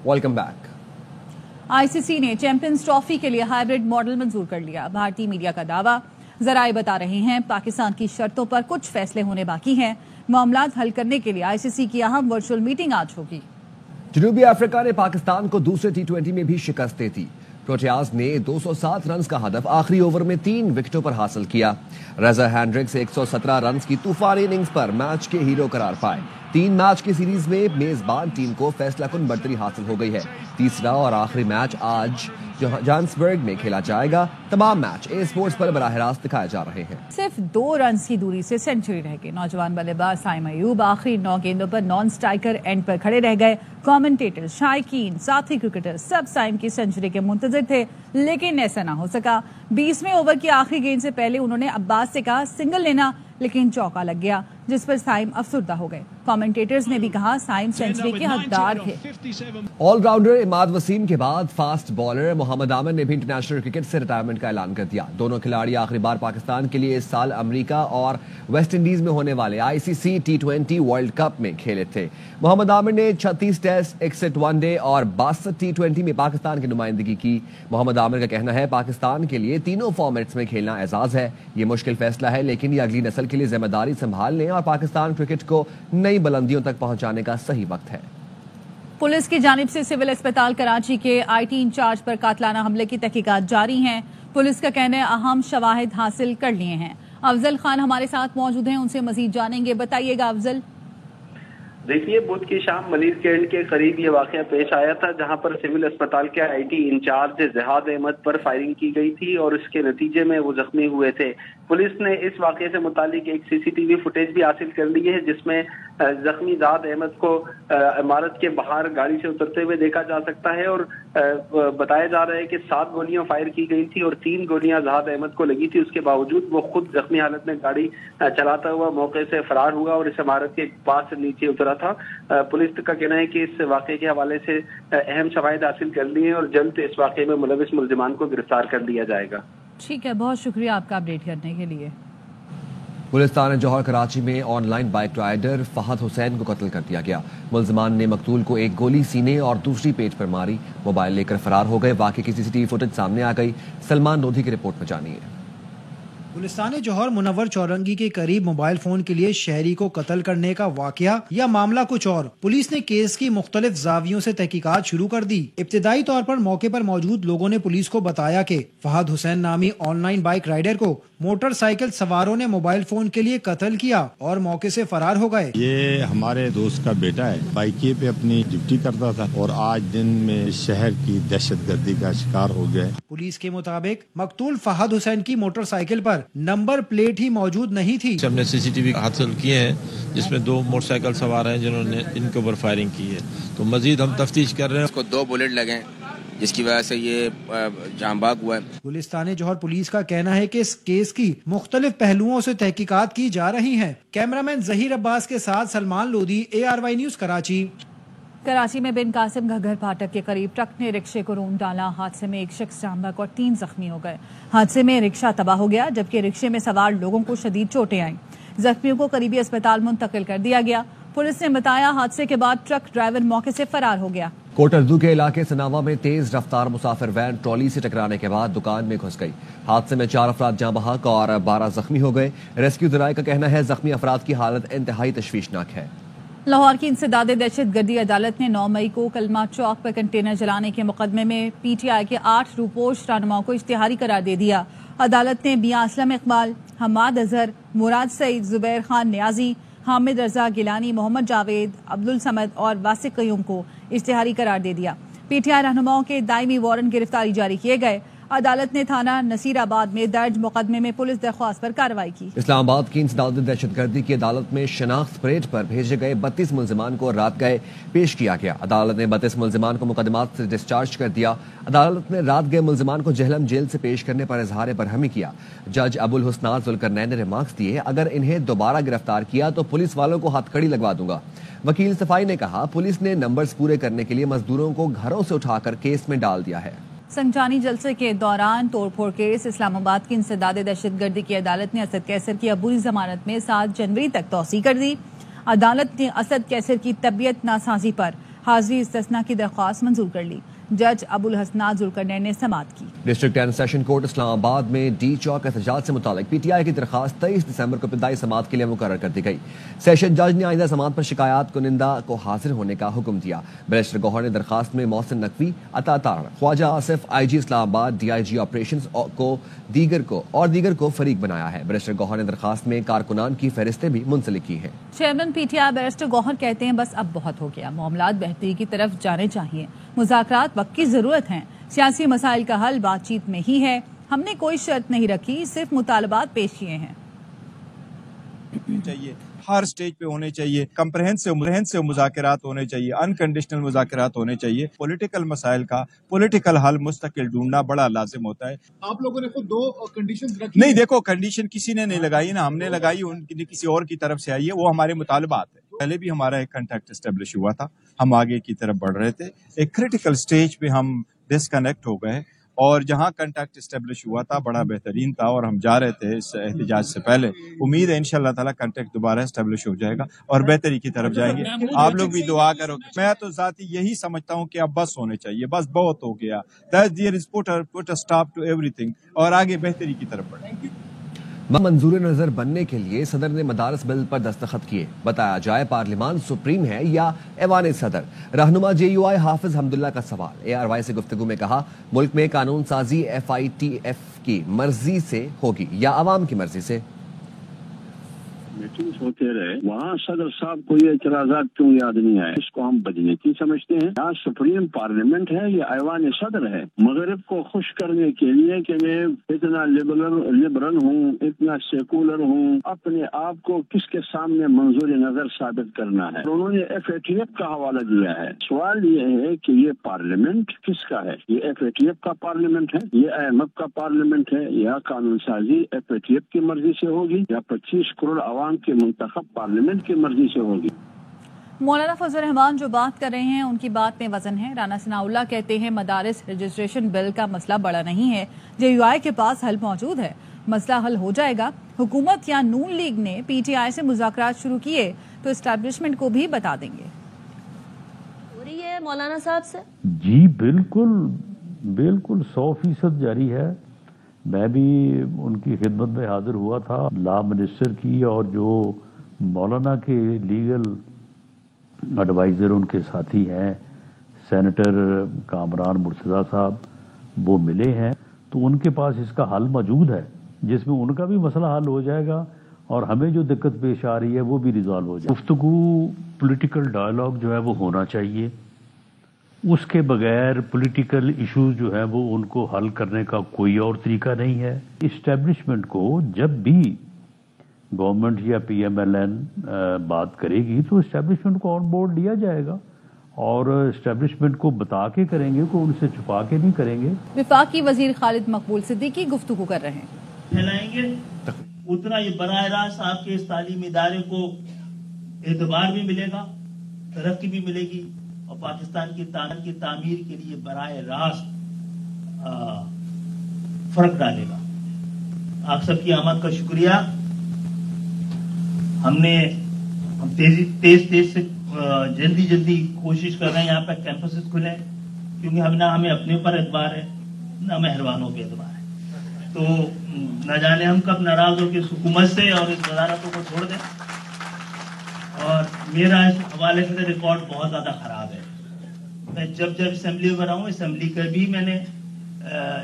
Welcome back. ICC ने champions trophy के लिए हाइब्रिड मॉडल मंजूर कर लिया। भारतीय मीडिया का दावा, जराए बता रहे हैं पाकिस्तान की शर्तों पर कुछ फैसले होने बाकी हैं। मामलात हल करने के लिए आईसीसी की अहम वर्चुअल मीटिंग आज होगी। जनूबी अफ्रीका ने पाकिस्तान को दूसरे T20 में भी शिकस्त दे दी। प्रोटियाज ने 207 रन का हदफ आखिरी ओवर में 3 विकेटों पर हासिल किया। रजा हैंड्रिक्स 117 रन की तूफानी इनिंग्स पर मैच के हीरो करार पाए। 3 मैच की सीरीज में मेजबान टीम को फैसलाकुन बढ़तरी हासिल हो गई है। तीसरा और आखिरी मैच आज जोहान्सबर्ग में खेला जाएगा। तमाम मैच ए स्पोर्ट्स पर बराह रास्त दिखाए जा रहे हैं। सिर्फ 2 रन की दूरी से सेंचुरी रह गई। नौजवान बल्लेबाज साइम अयूब आखिरी 9 गेंदों पर नॉन स्ट्राइकर एंड पर खड़े रह गए। कमेंटेटर, शायकीन, साथी क्रिकेटर सब साइम की सेंचुरी के मुंतजिर थे, लेकिन ऐसा ना हो सका। 20वें ओवर की आखिरी गेंद से पहले उन्होंने अब्बास से कहा सिंगल लेना, लेकिन चौका लग गया, जिस पर साइम अफसुर्दा हो गए। कमेंटेटर्स ने भी कहा साइम सेंचुरी के हकदार थे। ऑलराउंडर इमाद वसीम के बाद फास्ट बॉलर मोहम्मद आमिर ने भी इंटरनेशनल क्रिकेट से रिटायरमेंट का ऐलान कर दिया। दोनों खिलाड़ी आखिरी बार पाकिस्तान के लिए इस साल अमेरिका और वेस्ट इंडीज में होने वाले आईसीसी T20 वर्ल्ड कप में खेले थे। मोहम्मद आमिर ने 36 टेस्ट, 61 वनडे और 62 T20 में पाकिस्तान की नुमाइंदगी की। मोहम्मद आमिर का कहना है पाकिस्तान के लिए तीनों फॉर्मेट्स में खेलना एजाज है। ये मुश्किल फैसला है, लेकिन ये अगली नस्ल के लिए जिम्मेदारी संभालने और पाकिस्तान क्रिकेट को नई बुलंदियों तक पहुंचाने का सही वक्त है। पुलिस की जानिब से सिविल अस्पताल कराची के IT इंचार्ज पर कातलाना हमले की तहकीकात जारी हैं। पुलिस का कहना है अहम शवाहिद हासिल कर लिए हैं। अफजल खान हमारे साथ मौजूद हैं, उनसे मजीद जानेंगे। बताइएगा अफजल। देखिए, बुध की शाम मलिर कैंट के करीब ये वाकया पेश आया था, जहां पर सिविल अस्पताल के IT इंचार्ज जहाद अहमद पर फायरिंग की गई थी और इसके नतीजे में वो जख्मी हुए थे। पुलिस ने इस वाकये से मुतालिक एक CCTV फुटेज भी हासिल कर ली है, जिसमें जख्मी जहाद अहमद को इमारत के बाहर गाड़ी से उतरते हुए देखा जा सकता है और बताया जा रहा है कि 7 गोलियां फायर की गई थी और 3 गोलियां जहाद अहमद को लगी थी। उसके बावजूद वो खुद जख्मी हालत में गाड़ी चलाता हुआ मौके से फरार हुआ और इस इमारत के पास नीचे उतरा था। पुलिस का कहना है कि इस वाकये के हवाले से अहम शवाहिद हासिल कर लिए हैं और जल्द इस वाकये में मुलविस मुल्जिमान को गिरफ्तार कर लिया जाएगा। ठीक है, बहुत शुक्रिया आपका अपडेट करने के लिए। पुलिस थाना जौहर कराची में online bike rider Fahad Hussain को कत्ल कर दिया गया। मुल्जिमान ने मकतूल को एक गोली सीने और दूसरी पेट पर मारी। मोबाइल लेकर फरार हो गए। वाकये की CCTV फुटेज सामने आ गई। सलमान लोधी की रिपोर्ट में जानिए। पुलिस थाने जौहर मुनव्वर चौरंगी के करीब मोबाइल फोन के लिए शहरी को कत्ल करने का वाकया या मामला कुछ और। पुलिस ने केस की मुख्तलिफ जावियों से तहकीकात शुरू कर दी। इब्तिदाई तौर पर मौके पर मौजूद लोगों ने पुलिस को बताया कि फहद हुसैन नामी ऑनलाइन बाइक राइडर को मोटरसाइकिल सवारों ने मोबाइल फोन के लिए कत्ल किया और मौके से फरार हो गए। ये हमारे दोस्त का बेटा है, बाइक पे अपनी ड्यूटी करता था और आज दिन में शहर की दहशतगर्दी का शिकार हो गया। पुलिस के मुताबिक मकतूल फहद हुसैन की मोटरसाइकिल पर नंबर प्लेट ही मौजूद नहीं थी। हमने CCTV हासिल किए हैं, जिसमें 2 मोटरसाइकिल सवार हैं जिन्होंने इनके ऊपर फायरिंग की है। तो मजीद हम तफ्तीश कर रहे हैं। उसको 2 बुलेट लगे, जिसकी वजह से ये जामबाग हुआ है। पुलिस थाने जौहर पुलिस का कहना है कि इस केस की मुख्तलिफ पहलुओं से तहकीकात की जा रही है। कैमरामैन जहीर अब्बास के साथ सलमान लोधी, ARY न्यूज कराची। कराची में बिन कासिम घग्घर फाटक के करीब ट्रक ने रिक्शे को रोन डाला। हादसे में एक शख्स जामबाग और 3 जख्मी हो गए। हादसे में रिक्शा तबाह हो गया, जबकि रिक्शे में सवार लोगों को शदीद चोटें आईं। जख्मियों को करीबी अस्पताल मुंतकिल कर दिया गया। पुलिस ने बताया हादसे के बाद ट्रक ड्राइवर मौके से फरार हो गया। कोटरदू के इलाके सनावा में तेज रफ्तार मुसाफिर वैन ट्रॉली से टकराने के बाद दुकान में घुस गई। हादसे में 4 अफराद जाँ बहक और 12 जख्मी हो गए। रेस्क्यू जराये का कहना है जख्मी अफराद की हालत इंतहाई तशवीशनाक है। लाहौर की इंसदाद दहशतगर्दी अदालत ने 9 मई को कलमा चौक पर कंटेनर जलाने के मुकदमे में PTI के 8 रूपोश रहनुमाओं को इश्तिहारी करार दे दिया। अदालत ने मियां असलम इकबाल, हमाद अजहर, मुराद सईद, जुबैर खान न्याजी, हामिद रजा गिलानी, मोहम्मद जावेद, अब्दुल समद और वासिक कयूम को इश्तिहारी करार दे दिया। PTI रहनुमाओं के दायमी वारंट गिरफ्तारी जारी किए गए। अदालत ने थाना नसीराबाद में दर्ज मुकदमे में पुलिस दरख्वास्त पर कार्रवाई की। इस्लामाबाद की इंसदाद दहशतगर्दी की अदालत में शनाख्त परेड पर भेजे गए 32 मुल्जिमान को रात गए पेश किया गया। अदालत ने 32 मुल्जिमान को मुकदमात से डिस्चार्ज कर दिया। अदालत ने रात गए मुल्जिमान को जहलम जेल से पेश करने पर इजहार बरहमी किया। जज अबुल हुस्नात जुल्करनैन ने रिमार्क्स दिए, अगर इन्हें दोबारा गिरफ्तार किया तो पुलिस वालों को हथकड़ी लगवा दूंगा। वकील सफाई ने कहा, पुलिस ने नंबर्स पूरे करने के लिए मजदूरों को घरों से उठाकर केस में डाल दिया है। संजानी जलसे के दौरान तोड़फोड़ केस इस्लामाबाद की इंसदाद दहशतगर्दी की अदालत ने असद कैसर की अबूरी जमानत में 7 जनवरी तक तौसी कर दी। अदालत ने असद कैसर की तबीयत नासाजी पर हाजिरी इस्तिस्ना की दरख्वास्त मंजूर कर ली। जज अबुल हसनात जुल्करनैन ने समाअत की। District and session court Islamabad में डी चौक एहतजाज से मुतालिक पीटीआई की दरखास्त 23 दिसंबर को इब्तिदाई समाअत के लिए मुकर्रर कर दी गई। सेशन जज ने आइंदा समाअत पर शिकायत कुनिंदा को हाजिर होने का हुक्म दिया। बैरिस्टर गौहर ने दरखास्त में Mohsin Naqvi, Ata Tarar, Khawaja Asif, IG Islamabad, DIG operations को दीगर को फरीक बनाया है। बैरिस्टर गौहर ने दरखास्त में कारकुनान की फहरिस्तें भी मुंसलिक की हैं। चेयरमैन PTI बैरिस्टर गौहर कहते हैं बस अब बहुत हो गया, मामलात बेहतरी की तरफ जाने चाहिए, मुज़ाकरात वक्त की जरूरत है, सियासी मसाइल का हल बातचीत में ही है, हमने कोई शर्त नहीं रखी, सिर्फ मुतालबात पेश किए हैं। चाहिए हर स्टेज पे होने चाहिए, कम्प्रहेंसिव मुज़ाकरात होने चाहिए, अनकंडीशनल मुज़ाकरात होने चाहिए। पॉलिटिकल मसाइल का पॉलिटिकल हल मुस्तकिल ढूंढना बड़ा लाजिम होता है। आप लोगों ने खुद 2 कंडीशन रखी? नहीं, देखो कंडीशन किसी ने नहीं लगाई ना, हमने लगाई, उनकी किसी और की तरफ से आई है, वो हमारे मुतालबात है। पहले भी हमारा एक कॉन्टैक्ट एस्टेब्लिश हुआ था, हम आगे की तरफ बढ़ रहे थे, एक क्रिटिकल स्टेज पे हम डिस्कनेक्ट हो गए और जहां कॉन्टैक्ट एस्टेब्लिश हुआ था बड़ा बेहतरीन था और हम जा रहे थे इस एहतजाज से पहले। उम्मीद है इंशाल्लाह ताला कॉन्टैक्ट दोबारा एस्टेब्लिश हो जाएगा और बेहतरी की तरफ जाएंगे। आप लोग भी दुआ करो। मैं तो ज़ाती यही समझता हूं कि अब बस होने चाहिए, बस बहुत हो गया, that there is put a stop to everything और आगे बेहतरी की तरफ बढ़ेंगे। मंजूर नजर बनने के लिए सदर ने मदारस बिल पर दस्तखत किए। बताया जाए पार्लियामान सुप्रीम है या ऐवान सदर। रहनुमा JUI हाफिज हमदुल्ला का सवाल। ARY से गुफ्तगू में कहा मुल्क में कानून साजी FITF की मर्जी से होगी या अवाम की मर्जी से। मीटिंग्स होते रहे, वहाँ सदर साहब को ये इतराजात क्यों याद नहीं आए? इसको हम बदनीति समझते हैं। यहाँ सुप्रीम पार्लियामेंट है या ऐवान सदर है? मगरिब को खुश करने के लिए कि मैं इतना लिबरल हूँ, इतना सेकुलर हूँ, अपने आप को किसके सामने मंजूर नजर साबित करना है? उन्होंने FATF का हवाला दिया है। सवाल ये है कि ये पार्लियामेंट किसका है? ये FATF का पार्लियामेंट है, ये IMF का पार्लियामेंट है, या कानून साजी FATF की मर्जी से होगी या 25 करोड़ आवाम के मुंतखब पार्लियामेंट की मर्जी से होगी? मौलाना फजल रहमान जो बात कर रहे हैं उनकी बात में वजन है। राना सनाउल्लाह कहते हैं मदारिस रजिस्ट्रेशन बिल का मसला बड़ा नहीं है, JUI के पास हल मौजूद है, मसला हल हो जाएगा। हुकूमत या नून लीग ने PTI से मुज़ाकरात शुरू किए तो एस्टैब्लिशमेंट को भी बता देंगे। हो रही है मौलाना साहब से? जी बिल्कुल 100% जारी है। मैं भी उनकी खिदमत में हाजिर हुआ था, लॉ मिनिस्टर की और जो मौलाना के लीगल एडवाइज़र उनके साथी हैं सेनेटर कामरान मुर्तज़ा साहब, वो मिले हैं तो उनके पास इसका हल मौजूद है जिसमें उनका भी मसला हल हो जाएगा और हमें जो दिक्कत पेश आ रही है वो भी रिजॉल्व हो जाएगा। गुफ्तगू पॉलिटिकल डायलॉग जो है वो होना चाहिए, उसके बगैर पॉलिटिकल इश्यूज जो है वो उनको हल करने का कोई और तरीका नहीं है। इस्टेब्लिशमेंट को जब भी गवर्नमेंट या PMLN बात करेगी तो इस्टेब्लिशमेंट को ऑन बोर्ड लिया जाएगा और इस्टेब्लिशमेंट को बता के करेंगे, को उनसे छुपा के नहीं करेंगे। वफाकी वजीर खालिद मकबूल सिद्दीकी गुफ्तगू कर रहे हैं। फैलाएंगे उतना ये बराह रास्त आपके इस तालीमी इदारे को एतबार भी मिलेगा, तरक्की भी मिलेगी और पाकिस्तान की तामीर के लिए बराह रास्त फर्क डालेगा। आप सबकी आमद का शुक्रिया। हम तेज से जल्दी कोशिश कर रहे हैं यहाँ पे कैंपसेस खुले, क्योंकि हमें अपने ऊपर एतबार है, ना मेहरबानों पे एतबार है। तो न जाने हम कब नाराज होकर इस हुकूमत से और इस वजारतों को छोड़ दें। और मेरा इस हवाले से रिकॉर्ड बहुत ज्यादा खराब है। मैं जब असेंबली में रहा हूँ, असेंबली का भी मैंने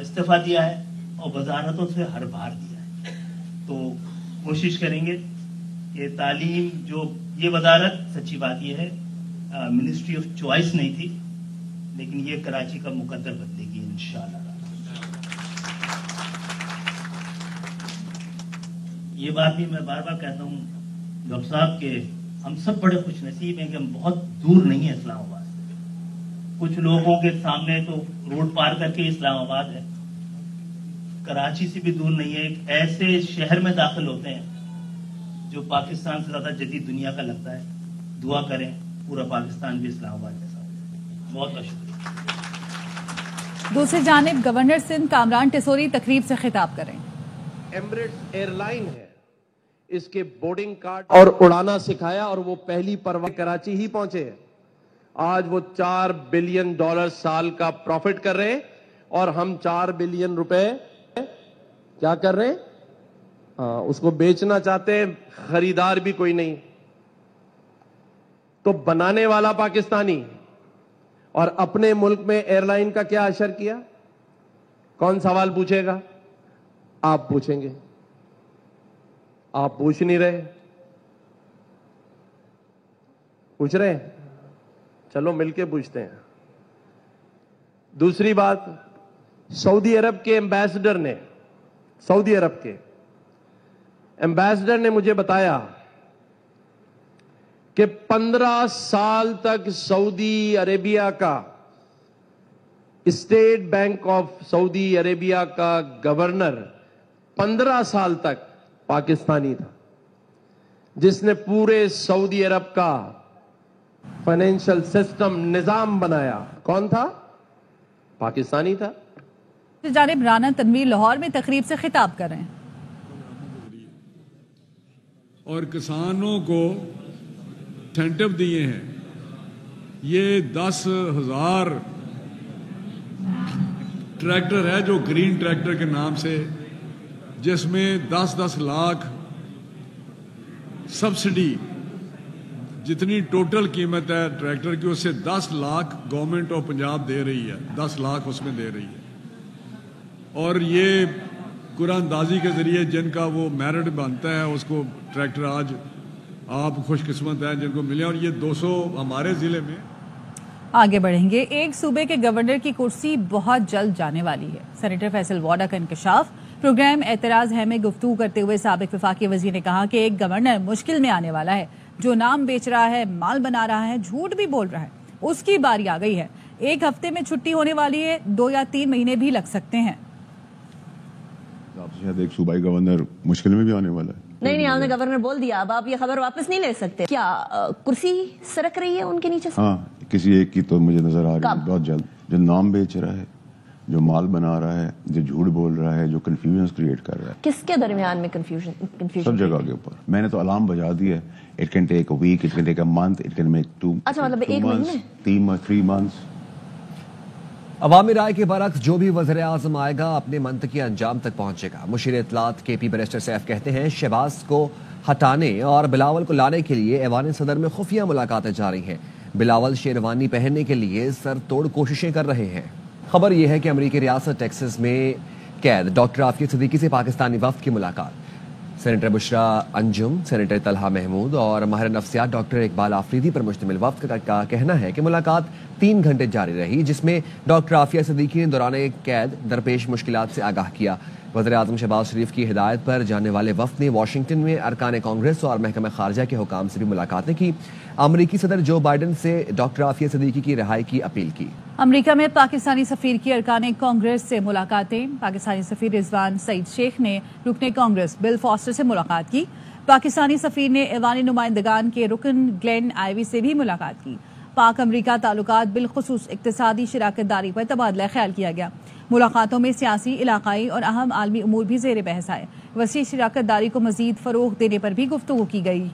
इस्तीफा दिया है और वजारतों से हर बार दिया है। तो कोशिश करेंगे कि तालीम जो ये वजारत, सच्ची बात ये है मिनिस्ट्री ऑफ चॉइस नहीं थी, लेकिन ये कराची का मुकद्दर बदलेगी इंशाअल्लाह। ये बात भी मैं बार बार कहता हूँ डॉक्टर साहब के, हम सब बड़े खुश नसीब हैं कि हम बहुत दूर नहीं है इस्लामाबाद से। कुछ लोगों के सामने तो रोड पार करके इस्लामाबाद है, कराची से भी दूर नहीं है। एक ऐसे शहर में दाखिल होते हैं जो पाकिस्तान से ज्यादा जदीद दुनिया का लगता है। दुआ करें पूरा पाकिस्तान भी इस्लामाबाद जैसा हो। बहुत बहुत शुक्रिया। दूसरी जानिब गवर्नर सिंध कामरान टिसोरी तकरीब से खिताब करें। एमिरेट्स एयरलाइन है, इसके बोर्डिंग कार्ड और उड़ाना सिखाया और वो पहली परवाज़ कराची ही पहुंचे हैं। آج وہ $4 بلین سال کا پروفٹ کر رہے ہیں اور ہم $4 بلین کیا کر رہے ہیں؟ اس کو بیچنا چاہتے ہیں، خریدار بھی کوئی نہیں، تو بنانے والا پاکستانی اور اپنے ملک میں ایئر لائن کا کیا اثر کیا؟ کون سوال پوچھے گا؟ آپ پوچھیں گے، آپ پوچھ نہیں رہے، پوچھ رہے ہیں؟ چلو مل کے پوچھتے ہیں۔ دوسری بات، سعودی عرب کے ایمبیسڈر نے مجھے بتایا کہ 15 سال تک سعودی عربیہ کا state bank of Saudi Arabia کا گورنر 15 سال تک پاکستانی تھا، جس نے پورے سعودی عرب کا فائنینشل سسٹم نظام بنایا۔ کون تھا؟ پاکستانی تھا۔ جانب رانا تنویر لاہور میں تقریب سے خطاب کر رہے ہیں۔ اور کسانوں کو انسینٹو دیے ہیں، یہ 10,000 ٹریکٹر ہے جو گرین ٹریکٹر کے نام سے، جس میں 10 لاکھ سبسڈی، جتنی ٹوٹل قیمت ہے ٹریکٹر کی اس سے 10 لاکھ گورنمنٹ آف پنجاب دے رہی ہے، 10 لاکھ اس میں دے رہی ہے۔ اور یہ قرآن اندازی کے ذریعے جن کا وہ میرٹ بنتا ہے اس کو ٹریکٹر آج آپ خوش قسمت ہیں جن کو ملے، اور یہ 200 ہمارے ضلع میں۔ آگے بڑھیں گے۔ ایک صوبے کے گورنر کی کرسی بہت جلد جانے والی ہے، سینیٹر فیصل واڈا کا انکشاف۔ پروگرام اعتراض ہے میں گفتگو کرتے ہوئے سابق وفاقی وزیر نے کہا کہ ایک گورنر مشکل میں آنے والا ہے، جو نام بیچ رہا ہے، مال بنا رہا ہے، جھوٹ بھی بول رہا ہے، اس کی باری آ گئی ہے۔ 1 ہفتے میں چھٹی ہونے والی ہے، 2 یا 3 مہینے بھی لگ سکتے ہیں۔ آپ سے شاید ایک صوبائی گورنر مشکل میں بھی آنے والا ہے۔ نہیں آپ نے گورنر بول دیا، اب آپ یہ خبر واپس نہیں لے سکتے۔ کیا کرسی سرک رہی ہے ان کے نیچے سے؟ ہاں، کسی ایک کی تو مجھے نظر آ رہی ہے بہت جلد، جو نام بیچ رہا ہے، جو مال بنا رہا ہے، جو جھوٹ بول رہا ہے، جو کنفیوژن کریٹ کر رہا ہے۔ کس کے درمیان میں کنفیوژن؟ سب جگہ کے اوپر۔ میں نے تو الارم بجا دی ہے، it can take a week, it can take a month, it can make 2 اچھا مطلب 1 مہینے، 3 منتھس۔ عوامی رائے کے برعکس جو بھی وزیر اعظم آئے گا اپنے منطقی انجام تک پہنچے گا۔ مشیر اطلاعات کے پی بیرسٹر سیف کہتے ہیں شہباز کو ہٹانے اور بلاول کو لانے کے لیے ایوان صدر میں خفیہ ملاقاتیں جاری ہیں۔ بلاول شیروانی پہننے کے لیے سر توڑ کوششیں کر رہے ہیں۔ خبر یہ ہے کہ امریکی ریاست ٹیکسس میں قید ڈاکٹر عافیہ صدیقی سے پاکستانی وفد کی ملاقات۔ سینیٹر بشرا انجم، سینیٹر طلحہ محمود اور ماہر نفسیات ڈاکٹر اقبال آفریدی پر مشتمل وفد کا کہنا ہے کہ ملاقات 3 گھنٹے جاری رہی، جس میں ڈاکٹر عافیہ صدیقی نے دوران قید درپیش مشکلات سے آگاہ کیا۔ وزیر اعظم شہباز شریف کی ہدایت پر جانے والے وفد نے واشنگٹن میں ارکان کانگریس اور محکمہ خارجہ کے حکام سے بھی ملاقاتیں کی۔ امریکی صدر جو بائیڈن سے ڈاکٹر عافیہ صدیقی کی رہائی کی اپیل کی۔ امریکہ میں پاکستانی سفیر کی ارکان کانگریس سے ملاقاتیں۔ پاکستانی سفیر رضوان سعید شیخ نے رکن کانگریس بل فاسٹر سے ملاقات کی۔ پاکستانی سفیر نے ایوان نمائندگان کے رکن گلین آئیوی سے بھی ملاقات کی۔ پاک امریکہ تعلقات بالخصوص اقتصادی شراکت داری پر تبادلہ خیال کیا گیا۔ ملاقاتوں میں سیاسی، علاقائی اور اہم عالمی امور بھی زیر بحث آئے۔ وسیع شراکت داری کو مزید فروغ دینے پر بھی گفتگو کی گئی۔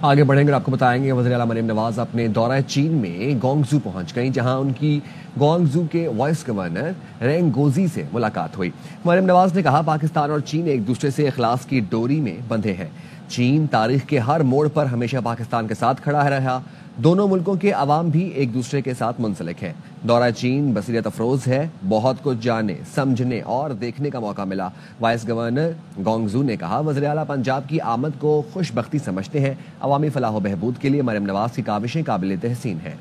آگے بڑھیں گے، آپ کو بتائیں گے وزیر اعلیٰ مریم نواز اپنے دورہ چین میں گونگزو پہنچ گئیں، جہاں ان کی گونگزو کے وائس گورنر رینگ گوزی سے ملاقات ہوئی۔ مریم نواز نے کہا پاکستان اور چین ایک دوسرے سے اخلاص کی ڈوری میں بندھے ہیں۔ چین تاریخ کے ہر موڑ پر ہمیشہ پاکستان کے ساتھ کھڑا رہا۔ دونوں ملکوں کے عوام بھی ایک دوسرے کے ساتھ منسلک ہیں۔ دورہ چین بصیرت افروز ہے، بہت کچھ جاننے، سمجھنے اور دیکھنے کا موقع ملا۔ وائس گورنر گونگزو نے کہا وزیر اعلیٰ پنجاب کی آمد کو خوش بختی سمجھتے ہیں۔ عوامی فلاح و بہبود کے لیے مریم نواز کی کاوشیں قابل تحسین ہیں۔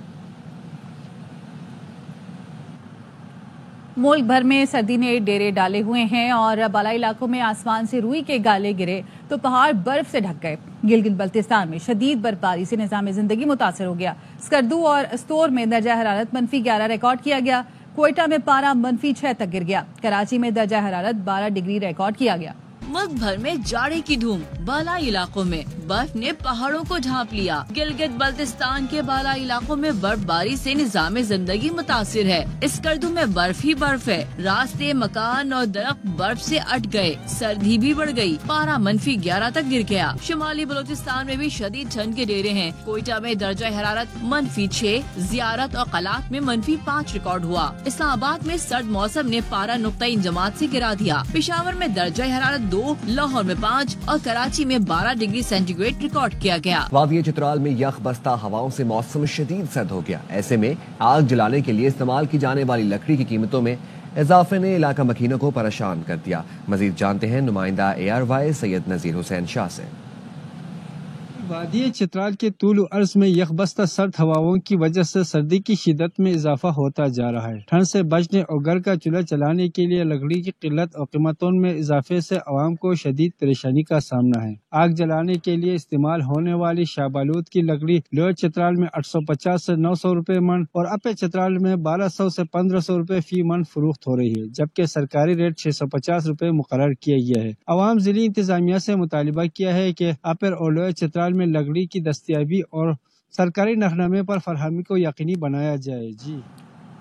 ملک بھر میں سردی نے ڈیرے ڈالے ہوئے ہیں اور بالائی علاقوں میں آسمان سے روئی کے گالے گرے تو پہاڑ برف سے ڈھک گئے۔ گلگت بلتستان میں شدید برفباری سے نظام زندگی متاثر ہو گیا۔ اسکردو اور استور میں درجہ حرارت -11 ریکارڈ کیا گیا۔ کوئٹہ میں پارہ -6 تک گر گیا۔ کراچی میں درجہ حرارت 12 ڈگری ریکارڈ کیا گیا۔ मुल्क भर में जाड़े की धूम, बालाई इलाकों में बर्फ ने पहाड़ों को ढांप लिया। गिलगित बल्तिस्तान के बालाई इलाकों में बर्फबारी से निजाम जिंदगी मुतासिर है। इस कर्दू में बर्फ ही बर्फ है। रास्ते, मकान और दरख्त बर्फ से अट गए। सर्दी भी बढ़ गई। पारा -11 तक गिर गया। शुमाली बलोचिस्तान में भी शदीद ठंड के डेरे हैं। कोयटा में दर्जा हरारत -6, जियारत और कलात में -5 रिकॉर्ड हुआ। इस्लामाबाद में सर्द मौसम ने पारा नुक्ता जमात से गिरा दिया। पेशावर में दर्जा हरारत 2, लाहौर में 5 और कराची में 12 डिग्री सेंटीग्रेड रिकॉर्ड किया गया। वादिया चित्राल में यख बस्ता हवाओं से मौसम शदीद सर्द हो गया। ऐसे में आग जलाने के लिए इस्तेमाल की जाने वाली लकड़ी की कीमतों में इजाफे ने इलाका मकीनों को परेशान कर दिया। मजीद जानते हैं नुमाइंदा ARY सैयद नजीर हुसैन शाह से। वादिया चित्राल के तूल अर्ज में यखबस्ता सर्द हवाओं की वजह से सर्दी की शिद्दत में इजाफा होता जा रहा है। ठंड से बचने और घर का चूल्हा चलाने के लिए लकड़ी की किल्लत और कीमतों में इजाफे से आवाम को शदीद परेशानी का सामना है। आग जलाने के लिए इस्तेमाल होने वाली शाहबलूत की लकड़ी लोअर चित्राल में 850 से 900 रुपए मन और अपर चित्राल में 1200 से 1500 रुपए फी मन फरोख्त हो रही है, जबकि सरकारी रेट 650 रुपए मुकर्रर किया गया है। अवाम जिली इंतजामिया से मुतालिबा किया है कि अपर और लोअर चित्राल में लकड़ी की दस्तयाबी और सरकारी नखनामे पर फरहमी को यकीनी बनाया जाए। जी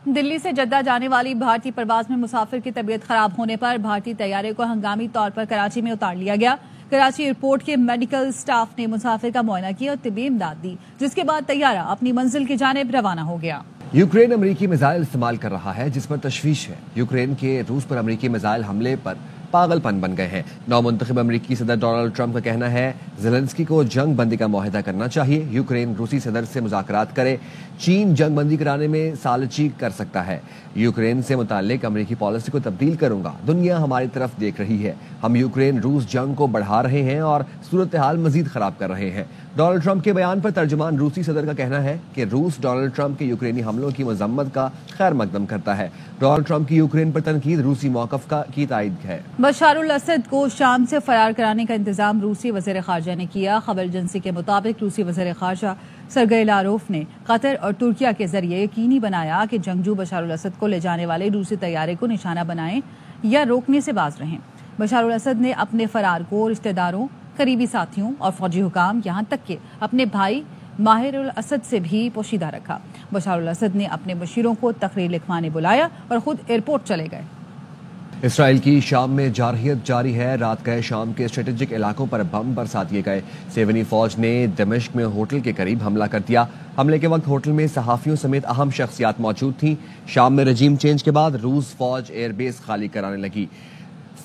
दिल्ली से जद्दा जाने वाली भारतीय परवाज में मुसाफिर की तबीयत खराब होने पर भारतीय तैयारे को हंगामी तौर पर कराची में उतार लिया गया। कराची एयरपोर्ट के मेडिकल स्टाफ ने मुसाफिर का मुआयना किया और तिब्बी इमदाद दी, जिसके बाद तैयारा अपनी मंजिल की जानिब रवाना हो गया। यूक्रेन अमरीकी मिसाइल इस्तेमाल कर रहा है, जिस पर तशवीश है। यूक्रेन के रूस पर अमरीकी मिसाइल हमले पर पागलपन बन गए हैं। नौमुंतखब अमरीकी सदर डोनाल्ड ट्रंप का कहना है ज़ेलेंस्की को जंग बंदी का मुआहदा करना चाहिए। यूक्रेन रूसी सदर से मुज़ाकरात करे। चीन जंग बंदी कराने में सालची कर सकता है। यूक्रेन से मुताल्लिक अमरीकी पॉलिसी को तब्दील करूंगा। दुनिया हमारी तरफ देख रही है। हम यूक्रेन रूस जंग को बढ़ा रहे हैं और सूरत हाल मजीद खराब कर रहे हैं। डोनाल्ड ट्रंप के बयान पर तर्जुमान रूसी सदर का कहना है कि रूस डोनाल्ड ट्रंप के यूक्रेनी हमलों की मजम्मत का खैर मकदम करता है। डोनाल्ड ट्रंप की यूक्रेन पर तनकीद रूसी मौक़िफ़ की तायद है। बशारुल असद को शाम से फरार कराने का इंतजाम रूसी वज़ीर ख़ारजा ने किया। खबर एजेंसी के मुताबिक रूसी वज़ीर ख़ारजा सरगई लारोफ ने कतर और तुर्किया के जरिए यकीनी बनाया कि जंगजू बशारुल असद को ले जाने वाले रूसी तैयारे को निशाना बनाएं या रोकने से बाज रहें। बशारुल असद ने अपने फरार को रिश्तेदारों, करीबी साथियों और फौजी हुकाम, यहाँ तक कि अपने भाई माहिरुल असद से भी पोशीदा रखा। बशारुल असद ने अपने मशीरों को तकरीर लिखवाने बुलाया और खुद एयरपोर्ट चले गए। इसराइल की शाम में जारहियत जारी है। रात गए शाम के स्ट्रेटेजिक इलाकों पर बम बरसा दिए गए। सेवनी फौज ने दमिश्क में होटल के करीब हमला कर दिया। हमले के वक्त होटल में सहाफियों समेत अहम शख्सियात मौजूद थीं। शाम में रजीम चेंज के बाद रूस फौज एयरबेस खाली कराने लगी।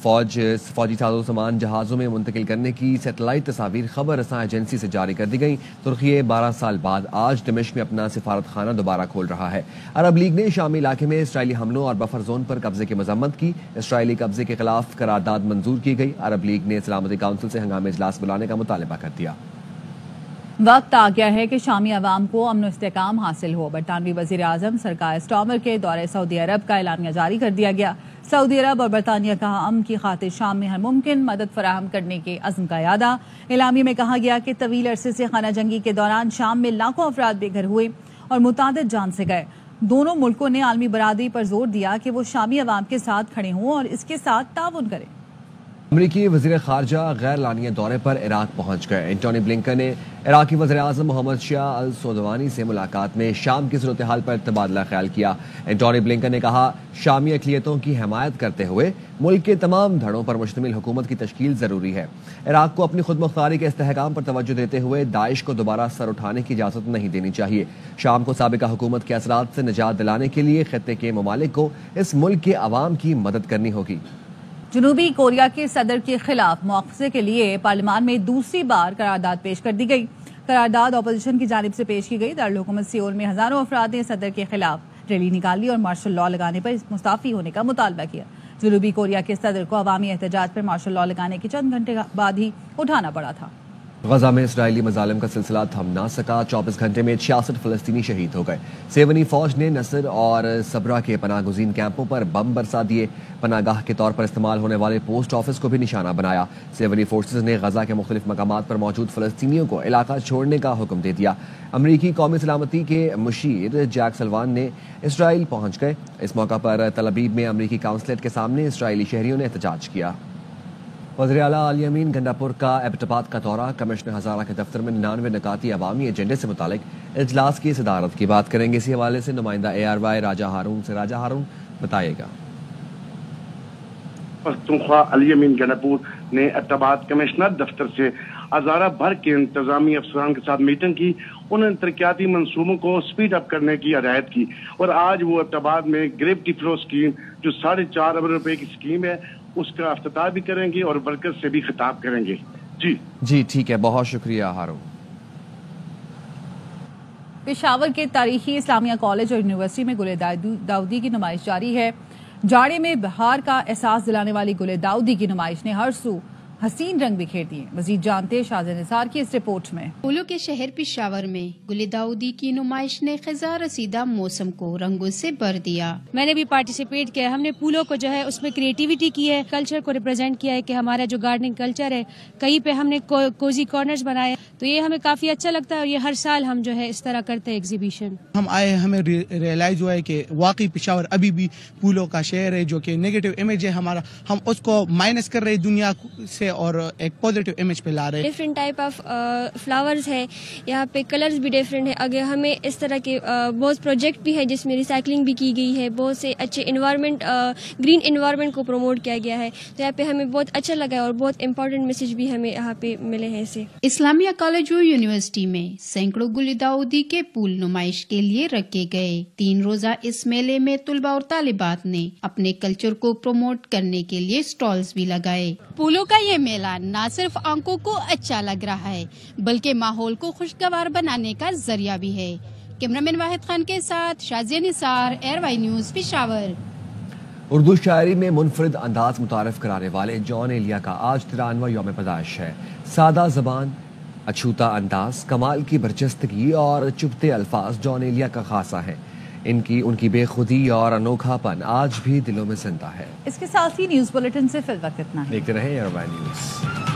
फौजी साजो सामान जहाज़ों में मुंतकिल करने की सैटेलाइट तस्वीर खबर रसां एजेंसी से जारी कर दी गई। तुर्की 12 साल बाद आज दमिश्क में अपना सिफारत खाना दोबारा खोल रहा है। अरब लीग ने शामी इलाके में इसराइली हमलों और बफर जोन पर कब्जे की मजम्मत की। इसराइली कब्जे के खिलाफ करारदाद मंजूर की गई। अरब लीग ने सलामती काउंसिल से हंगामी इजलास बुलाने का मुतालबा कर दिया। वक्त आ गया है कि शामी अवाम को अमन इस्तेकाम हासिल हो। बरतानवी वजीर आजम सरकार स्टॉमर के दौरे सऊदी अरब का एलानिया जारी कर दिया गया। सऊदी अरब और बरतानिया का अमन की खातिर शाम में हर मुमकिन मदद फराहम करने के अज़्म का यादा। एलामिया में कहा गया कि तवील अरसे से खाना जंगी के दौरान शाम में लाखों अफराद बेघर हुए और मुतादिद जान से गए। दोनों मुल्कों ने आलमी बरादरी पर जोर दिया कि वो शामी अवाम के साथ खड़े हों और इसके साथ ताउन करें। अमरीकी वज़ीर ख़ारजा गैर लानिया दौरे पर इराक पहुंच गए। एंटोनी ब्लिंकन ने इराकी वज़ीर आज़म मोहम्मद शाह अल सौदवानी से मुलाकात में शाम की सूरत हाल पर तबादला ख्याल किया। एंटोनी ब्लिंकन ने कहा, शामी अक़लियतों की हिमायत करते हुए मुल्क के तमाम धड़ों पर मुश्तमिल हुकूमत की तश्कील ज़रूरी है। इराक को अपनी खुद मुख्तारी के इस्तेहकाम पर तवज्जो देते हुए दाइश को दोबारा सर उठाने की इजाज़त नहीं देनी चाहिए। शाम को साबिका हुकूमत के असरात से निजात दिलाने के लिए खित्ते के ममालिक को इस मुल्क के अवाम की मदद करनी होगी। जनूबी कोरिया के सदर के खिलाफ मुआवजे के लिए पार्लियामान में दूसरी बार करारदाद पेश कर दी गई। करारदाद अपोजिशन की जानिब से पेश की गई। दारुल हुकूमत सियोल में हजारों अफराद ने सदर के खिलाफ रैली निकाली और मार्शल लॉ लगाने पर मुस्ताफी होने का मुतालबा किया। जनूबी कोरिया के सदर को अवामी एहतजाज पर मार्शल लॉ लगाने के चंद घंटे बाद ही उठाना पड़ा था। गजा में इसराइली मजालिम का सिलसिला थम ना सका। 24 घंटे में 66 फलस्तीनी शहीद हो गए। सेवनी फौज ने नसर और सबरा के पनाह गुज़ीन कैंपों पर बम बरसा दिए। पनागाह के तौर पर इस्तेमाल होने वाले पोस्ट ऑफिस को भी निशाना बनाया। सेवनी फोर्सेज ने गजा के मुख्तलिफ मकामात पर मौजूद फलस्तीनियों को इलाका छोड़ने का हुक्म दे दिया। अमरीकी कौमी सलामती के मुशीर जैक सलवान ने इसराइल पहुंच गए। इस मौका पर तल अबीब में अमरीकी काउंसलेट के सामने इसराइली शहरियों ने एहतजाज किया। वज़ीर आला अली अमीन गंडापुर का एबटाबाद का दौरा, कमिश्नर हज़ारा के दफ्तर में 99 निकाती अवामी एजेंडे से मुतालिक इजलास की सदारत की बात करेंगे। इसी हवाले से नुमाइंदा ARY राजा हारून से। राजा हारून बताइएगा। पख्तूनख्वा अली अमीन गंडापुर ने एबटाबाद कमिश्नर दफ्तर से हज़ारा भर के इंतजामी अफसरान के साथ मीटिंग की। उन्होंने तरक्याती मंसूबों को स्पीड अप करने की हिदायत की और आज वो एबटाबाद में ग्रेविटी फ्लो स्कीम जो 4.5 अरब रुपए की स्कीम है उसका अफ्ताह भी करेंगे और वर्कर्स से भी खिताब करेंगे। जी ठीक है, बहुत शुक्रिया हारून। पेशावर के तारीखी इस्लामिया कॉलेज और यूनिवर्सिटी में गुले दाऊदी की नुमाइश जारी है। जाड़े में बहार का एहसास दिलाने वाली गुले दाऊदी की नुमाइश ने हर सू हसीन रंग बिखेर दिए। मजीद जानते हैं शाहजहां निसार की इस रिपोर्ट में। पोलो के शहर पेशावर में गुले दाऊदी की नुमाइश ने खिज़ा रसीदा मौसम को रंगों से भर दिया। मैंने भी पार्टिसिपेट किया। हमने पोलो को जो है उसमें क्रिएटिविटी की है, कल्चर को रिप्रेजेंट किया है कि हमारा जो गार्डनिंग कल्चर है, कहीं पे हमने कोजी कॉर्नर्स बनाए, तो ये हमें काफी अच्छा लगता है और ये हर साल हम जो है इस तरह करते हैं एग्जीबिशन। हम आए, हमें रियलाइज हुआ है कि वाकई पेशावर अभी भी पोलो का शहर है, जो कि नेगेटिव इमेज है हमारा, हम उसको माइनस कर रहे दुनिया से और एक पॉजिटिव इमेज पे ला रहे हैं। डिफरेंट टाइप ऑफ फ्लावर्स है यहाँ पे, कलर्स भी डिफरेंट है। अगर हमें इस तरह के बहुत प्रोजेक्ट भी है जिसमें रिसाइकलिंग भी की गई है, बहुत से अच्छे इन्वायरमेंट ग्रीन इन्वायरमेंट को प्रमोट किया गया है, तो यहाँ पे हमें बहुत अच्छा लगा और बहुत इंपॉर्टेंट मैसेज भी हमें यहाँ पे मिले हैं इससे। इस्लामिया कॉलेज और यूनिवर्सिटी में सैकड़ों गुले दाऊदी के फूल नुमाइश के लिए रखे गए। 3 रोजा इस मेले में तुलबा और तालिबात ने अपने कल्चर को प्रमोट करने के लिए स्टॉल्स भी लगाए। फूलों का ये मेला न सिर्फ आंखों को अच्छा लग रहा है बल्कि माहौल को खुशगवार बनाने का जरिया भी है। कैमरामैन वाहिद खान के साथ शाहजहां निसार, ARY न्यूज़ पेशावर। उर्दू शायरी में मुनफरिद अंदाज मुतारफ कराने वाले जॉन एलिया का आज 93वां यौम पैदाइश है। सादा जबान, अछूता अंदाज, कमाल की बरजस्तगी और चुभते अल्फाज जॉन एलिया का खासा है। उनकी बेखुदी और अनोखापन आज भी दिलों में जिंदा है। इसके साथ ही न्यूज़ बुलेटिन से फिल वक्त इतना है। देखते रहे ARY न्यूज़।